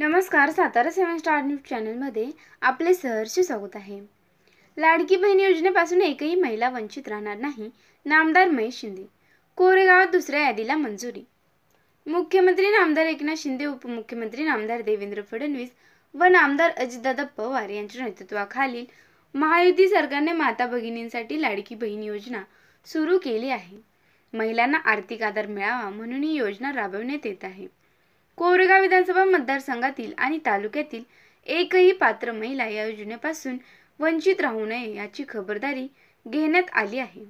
नमस्कार, Satara 7 star news चॅनलमध्ये आपले सहर्ष स्वागत आहे। लाडकी बहीण योजनेपासून एकही महिला वंचित राहणार नाही, नामदार महेश शिंदे। कोरेगावात दुसऱ्या यादीला मंजुरी। मुख्यमंत्री नामदार एकनाथ शिंदे, उपमुख्यमंत्री नामदार देवेंद्र फडणवीस व नामदार अजितदादा पवार यांच्या नेतृत्वाखालील महायुती सरकारने माता भगिनींसाठी लाडकी बहीण योजना सुरू केली आहे। महिलांना आर्थिक आधार मिळावा म्हणून ही योजना राबवण्यात येत आहे। कोरेगाव विधानसभा मतदारसंघातील आणि तालुक्यातील एकही पात्र महिला या योजनेपासून वंचित राहू नये याची खबरदारी घेण्यात आली आहे।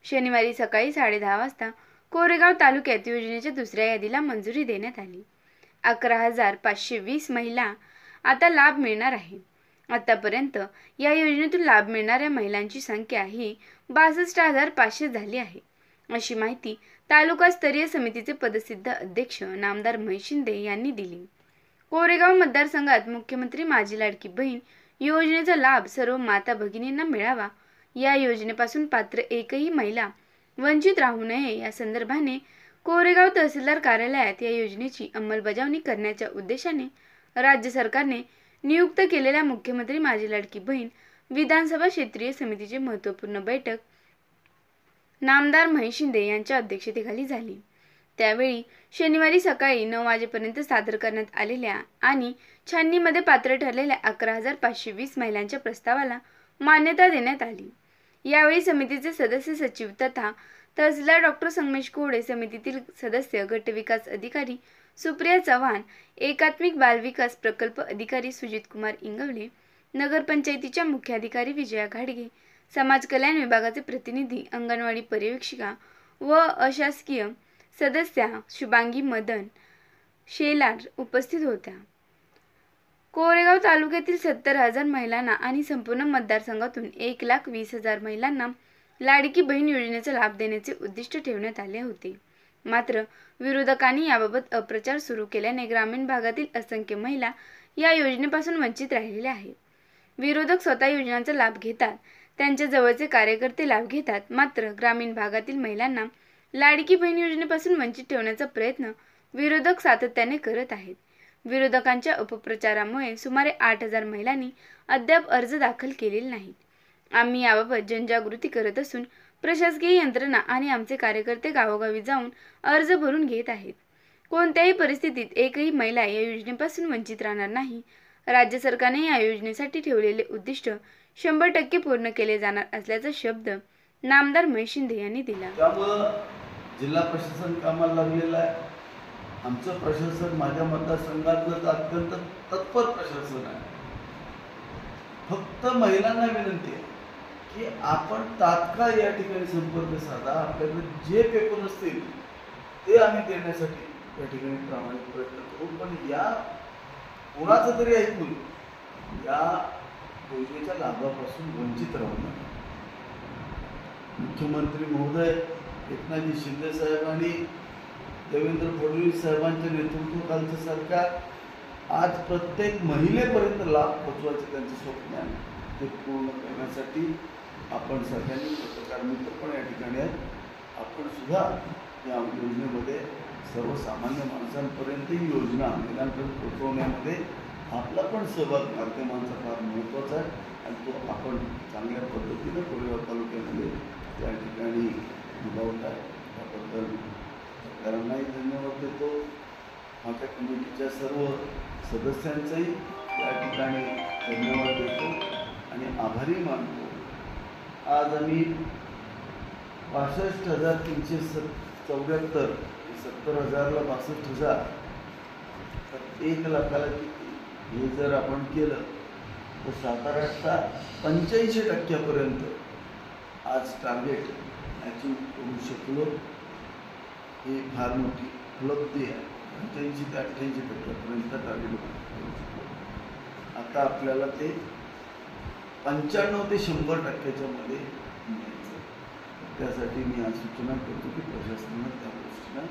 शनिवारी सकाळी 10:30 वाजता कोरेगाव तालुक्यात योजनेच्या दुसऱ्या यादीला मंजुरी देण्यात आली। 11,520 महिला आता लाभ मिळणार आहे। आतापर्यंत या योजनेतून लाभ मिळणाऱ्या महिलांची संख्या ही 62,500 झाली आहे, अशी माहिती तालुकास्तरीय समितीचे पदसिद्ध अध्यक्ष नामदार महेश शिंदे यांनी दिली। कोरेगाव मतदारसंघात मुख्यमंत्री माझी लाडकी बहीण योजनेचा लाभ सर्व माता भगिनींना मिळावा, या योजनेपासून पात्र एकही महिला वंचित राहू नये या संदर्भाने कोरेगाव तहसीलदार कार्यालयात या योजनेची अंमलबजावणी करण्याच्या उद्देशाने राज्य सरकारने नियुक्त केलेल्या मुख्यमंत्री माझी लाडकी बहीण विधानसभा क्षेत्रीय समितीची महत्त्वपूर्ण बैठक नामदार महेश शिंदे यांच्या अध्यक्षतेखाली झाली। त्यावेळी शनिवारी सकाळी 9 वाजेपर्यंत सादर करण्यात आलेल्या आणि छाननीमध्ये पात्र ठरलेल्या 11,520 महिलांच्या प्रस्तावाला मान्यता देण्यात आली। यावेळी समितीचे सदस्य सचिव तथा तहसीलदार डॉ. संगमेश कोडे, समितीतील सदस्य गट विकास अधिकारी सुप्रिया चव्हाण, एकात्मिक बाल विकास प्रकल्प अधिकारी सुजित कुमार इंगवले, नगरपंचायतीच्या मुख्याधिकारी विजया घाडगे, समाज कल्याण विभागाचे प्रतिनिधी, अंगणवाडी पर्यवेक्षिका व अशासकीय सदस्या शुभांगी मदन शेलार उपस्थित होत्या। कोरेगाव तालुक्यातील 70,000 महिलांना आणि संपूर्ण मतदारसंघातून 1,20,000 महिलांना लाडकी बहीण योजनेचा लाभ देण्याचे उद्दिष्ट ठेवण्यात आले होते। मात्र विरोधकांनी याबाबत अपप्रचार सुरू केल्याने ग्रामीण भागातील असंख्य महिला या योजनेपासून वंचित राहिलेल्या आहेत। विरोधक स्वतः योजनांचा लाभ घेतात, त्यांच्या जवळचे कार्यकर्ते लाभ घेतात, मात्र ग्रामीण भागातील महिलांना लाडकी बहीण योजनेपासून वंचित ठेवण्याचा प्रयत्न विरोधक सातत्याने करत आहेत। विरोधकांच्या अपप्रचारामुळे सुमारे 8,000 महिलांनी अद्याप अर्ज दाखल केलेले नाहीत। आम्ही याबाबत जनजागृती करत असून प्रशासकीय यंत्रणा आणि आमचे कार्यकर्ते गावोगावी जाऊन अर्ज भरून घेत आहेत। कोणत्याही परिस्थितीत एकही महिला या योजनेपासून वंचित राहणार नाही। राज्य सरकारने या योजनेसाठी ठेवलेले उद्दिष्ट 100% पूर्ण केले जाणार असल्याचा शब्द नामदार महेश शिंदे यांनी दिला। त्यामुळे जिल्हा प्रशासन कामाला लागलेलं आहे। आमचं प्रशासन माझ्या मतदारसंघातलं अत्यंत तत्पर प्रशासन आहे। फक्त महिलांना विनंती आहे की आपण तात्काळ या ठिकाणी संपर्क साधा। आपल्याकडे जे पेपर असतील ते आम्ही देण्यासाठी या ठिकाणी प्रामाणिक प्रयत्न करू, पण या कोणाचं तरी ऐकून या योजनेच्या लाभापासून वंचित राहू नये। मुख्यमंत्री महोदय एकनाथ शिंदे साहेब आणि देवेंद्र फडणवीस साहेबांच्या नेतृत्वाखालचं सरकार आज प्रत्येक महिलेपर्यंत लाभ पोचवायचे त्यांचे स्वप्न आहे, ते पूर्ण करण्यासाठी आपण सगळ्यांनी पत्रकार मित्र पण या ठिकाणी आहेत। आपण सुद्धा या योजनेमध्ये सर्वसामान्य माणसांपर्यंत ही योजना महिलांपर्यंत पोचवण्यामध्ये आपला पण सहभाग माध्यमांचा फार महत्त्वाचा आहे आणि तो आपण चांगल्या पद्धतीने कोरेगाव तालुक्यामध्ये त्या ठिकाणी निभावत आहे। त्याबद्दल सरकारांनाही धन्यवाद देतो, माझ्या कमिटीच्या सर्व सदस्यांचाही त्या ठिकाणी धन्यवाद देतो आणि आभारी मानतो। आज आम्ही 65,374 70,000ला 62,000 तर 1,00,000ला हे जर आपण केलं तर साताऱ्याचा 85% आज टार्गेट अचीव करू शकलो, ही फार मोठी उपलब्धी आहे। 85 ते 88% टार्गेट करू शकलो। आता आपल्याला ते 95 ते 100% मध्ये न्यायचं। त्यासाठी मी आज सूचना करतो की प्रशासनानं त्या गोष्टीला